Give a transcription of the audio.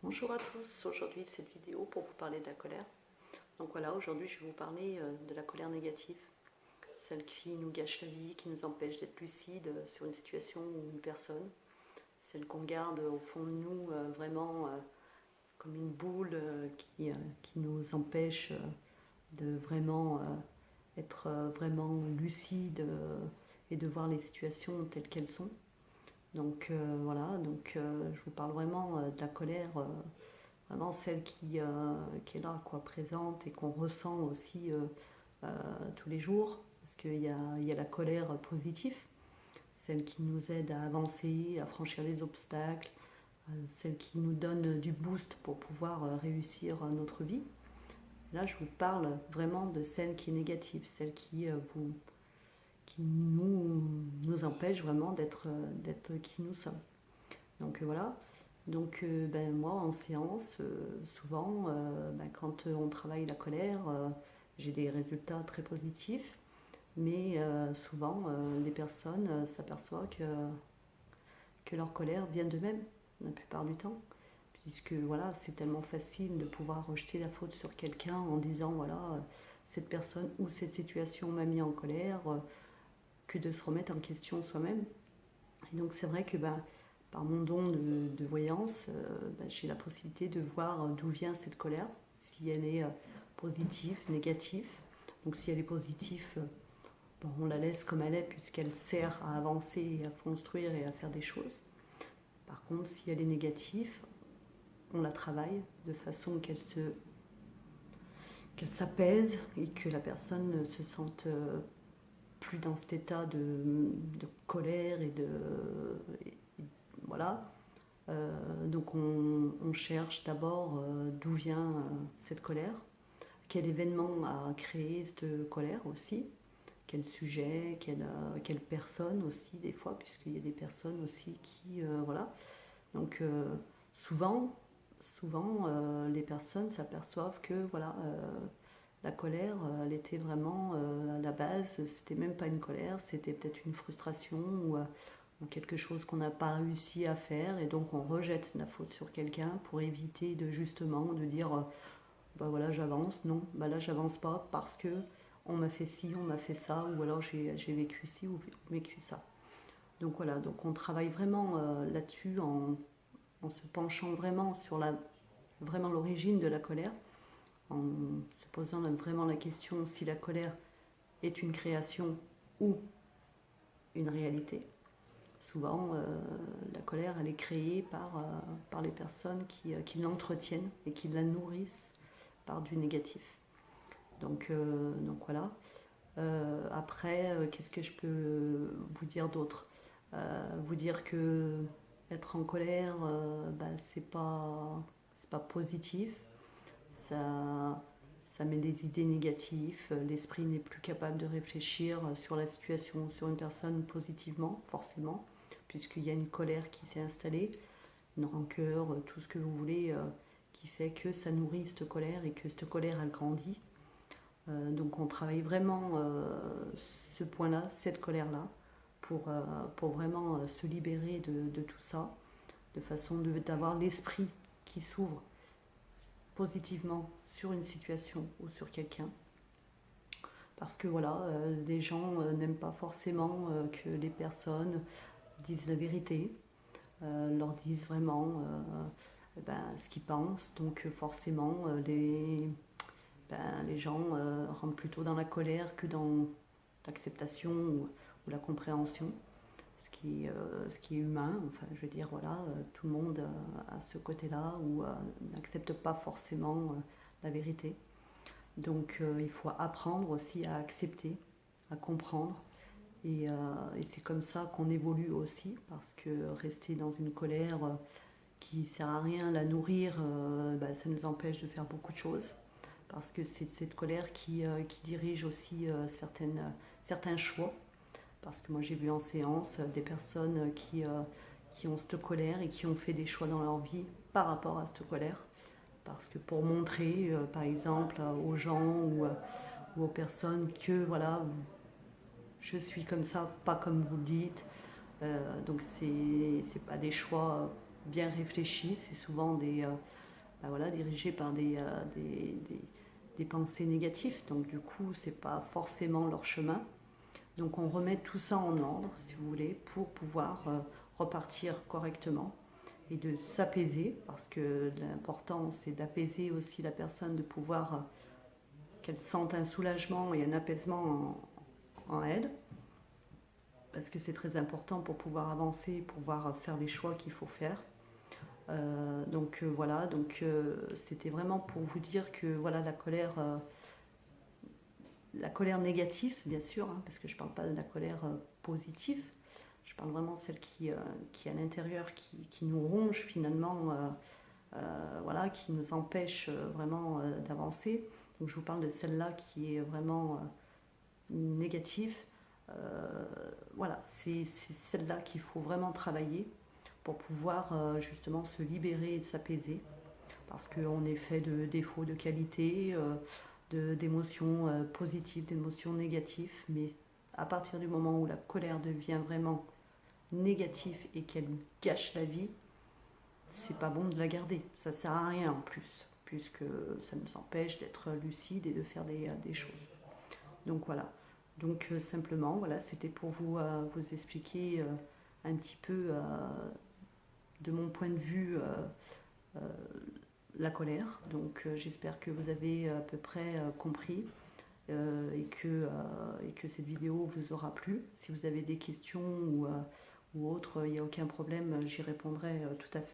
Bonjour à tous, aujourd'hui cette vidéo pour vous parler de la colère. Donc voilà, aujourd'hui je vais vous parler de la colère négative, celle qui nous gâche la vie, qui nous empêche d'être lucide sur une situation ou une personne, celle qu'on garde au fond de nous vraiment comme une boule qui nous empêche de vraiment être vraiment lucide et de voir les situations telles qu'elles sont. Donc voilà, je vous parle vraiment de la colère, vraiment celle qui est là, quoi, présente et qu'on ressent aussi tous les jours. Parce qu'il y a la colère positive, celle qui nous aide à avancer, à franchir les obstacles, celle qui nous donne du boost pour pouvoir réussir notre vie. Là, je vous parle vraiment de celle qui est négative, celle qui nous empêche vraiment d'être qui nous sommes. Donc voilà. Donc moi en séance, souvent, quand on travaille la colère, j'ai des résultats très positifs, mais souvent les personnes s'aperçoivent que leur colère vient d'eux-mêmes la plupart du temps. Puisque voilà, c'est tellement facile de pouvoir rejeter la faute sur quelqu'un en disant voilà, cette personne ou cette situation m'a mis en colère, que de se remettre en question soi-même. Et donc c'est vrai que par mon don de voyance, j'ai la possibilité de voir d'où vient cette colère, si elle est positive, négative. Donc si elle est positive, on la laisse comme elle est puisqu'elle sert à avancer, à construire et à faire des choses. Par contre, si elle est négative, on la travaille de façon qu'elle s'apaise et que la personne se sente plus dans cet état de colère et voilà. Donc on cherche d'abord d'où vient cette colère, quel événement a créé cette colère aussi, quel sujet, quelle personne aussi des fois, puisqu'il y a des personnes aussi qui voilà. Donc souvent les personnes s'aperçoivent que voilà, la colère, elle était vraiment à la base, c'était même pas une colère, c'était peut-être une frustration ou quelque chose qu'on n'a pas réussi à faire et donc on rejette la faute sur quelqu'un pour éviter de justement de dire bah voilà j'avance, non, bah là j'avance pas parce que on m'a fait ci, on m'a fait ça ou alors j'ai vécu ci ou vécu ça. Donc voilà, donc on travaille vraiment là-dessus en se penchant vraiment sur vraiment l'origine de la colère, en se posant vraiment la question si la colère est une création ou une réalité. Souvent, la colère, elle est créée par les personnes qui l'entretiennent et qui la nourrissent par du négatif. Donc voilà. Après, qu'est-ce que je peux vous dire d'autre? Vous dire que être en colère, c'est pas positif. Ça, ça met des idées négatives. L'esprit n'est plus capable de réfléchir sur la situation, sur une personne positivement, forcément, puisqu'il y a une colère qui s'est installée, une rancœur, tout ce que vous voulez, qui fait que ça nourrit cette colère et que cette colère, elle grandit. Donc on travaille vraiment ce point-là, cette colère-là, pour vraiment se libérer de tout ça, de façon d'avoir l'esprit qui s'ouvre positivement sur une situation ou sur quelqu'un. Parce que voilà, les gens n'aiment pas forcément que les personnes disent la vérité, leur disent vraiment ce qu'ils pensent. Donc forcément, les gens rentrent plutôt dans la colère que dans l'acceptation ou la compréhension, ce qui est humain. Enfin, je veux dire, voilà, tout le monde a ce côté-là où n'accepte pas forcément la vérité. Donc il faut apprendre aussi à accepter, à comprendre. Et c'est comme ça qu'on évolue aussi, parce que rester dans une colère qui ne sert à rien, la nourrir, ça nous empêche de faire beaucoup de choses. Parce que c'est cette colère qui dirige aussi certains choix. Parce que moi j'ai vu en séance des personnes qui ont cette colère et qui ont fait des choix dans leur vie par rapport à cette colère. Parce que pour montrer, par exemple, aux gens ou aux personnes que voilà, je suis comme ça, pas comme vous le dites. Donc c'est pas des choix bien réfléchies, c'est souvent voilà, dirigé par des pensées négatives, donc du coup c'est pas forcément leur chemin. Donc on remet tout ça en ordre, si vous voulez, pour pouvoir repartir correctement et de s'apaiser, parce que l'important c'est d'apaiser aussi la personne, de pouvoir qu'elle sente un soulagement et un apaisement en elle, parce que c'est très important pour pouvoir avancer, pour pouvoir faire les choix qu'il faut faire. Voilà, c'était vraiment pour vous dire que voilà, la colère négative, bien sûr, hein, parce que je ne parle pas de la colère positive, je parle vraiment de celle qui est à l'intérieur, qui nous ronge finalement, voilà, qui nous empêche vraiment d'avancer. Donc je vous parle de celle-là qui est vraiment négative. Voilà, c'est celle-là qu'il faut vraiment travailler pour pouvoir justement se libérer et s'apaiser. Parce qu'on est fait de défauts de qualité, d'émotions positives, d'émotions négatives. Mais à partir du moment où la colère devient vraiment négative et qu'elle gâche la vie, c'est pas bon de la garder. Ça sert à rien en plus, puisque ça nous empêche d'être lucide et de faire des choses. Donc voilà. Donc simplement, voilà, c'était pour vous expliquer un petit peu de mon point de vue la colère. Donc j'espère que vous avez à peu près compris et que cette vidéo vous aura plu. Si vous avez des questions ou autres, il n'y a aucun problème, j'y répondrai tout à fait.